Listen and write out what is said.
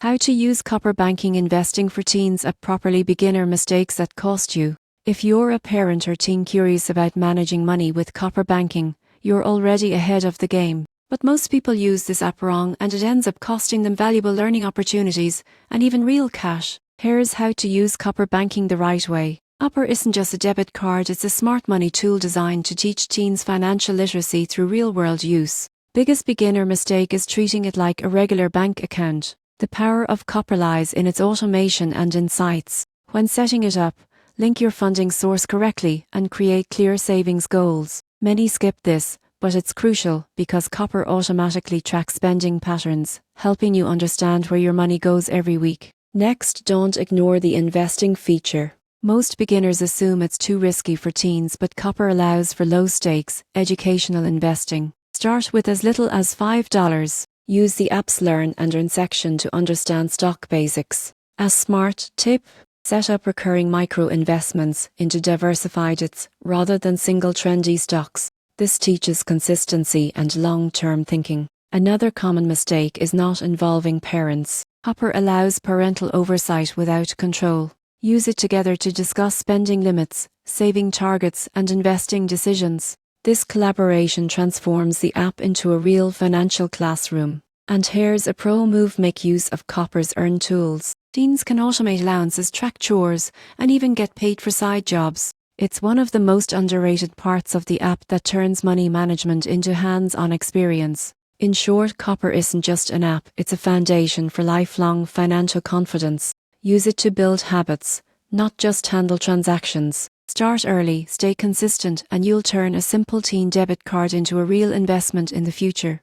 How to use copper banking investing for teens at properly beginner mistakes that cost you. If you're a parent or teen curious about managing money with copper banking, you're already ahead of the game. But most people use this app wrong and it ends up costing them valuable learning opportunities and even real cash. Here's how to use copper banking the right way. Copper isn't just a debit card, it's a smart money tool designed to teach teens financial literacy through real-world use. Biggest beginner mistake is treating it like a regular bank account. The power of copper lies in its automation and insights. When setting it up, link your funding source correctly and create clear savings goals. Many skip this, but it's crucial because copper automatically tracks spending patterns, helping you understand where your money goes every week. Next, don't ignore the investing feature. Most beginners assume it's too risky for teens, but copper allows for low-stakes, educational investing. Start with as little as $5. Use the app's Learn and Earn section to understand stock basics. A smart tip: set up recurring micro-investments into diversified ITs rather than single trendy stocks. This teaches consistency and long-term thinking. Another common mistake is not involving parents. Copper allows parental oversight without control. Use it together to discuss spending limits, saving targets, and investing decisions. This collaboration transforms the app into a real financial classroom. And here's a pro move: make use of Copper's Earn tools. Teens can automate allowances, track chores, and even get paid for side jobs. It's one of the most underrated parts of the app that turns money management into hands-on experience. In short, Copper isn't just an app, it's a foundation for lifelong financial confidence. Use it to build habits, not just handle transactions. Start early, stay consistent, and you'll turn a simple teen debit card into a real investment in the future.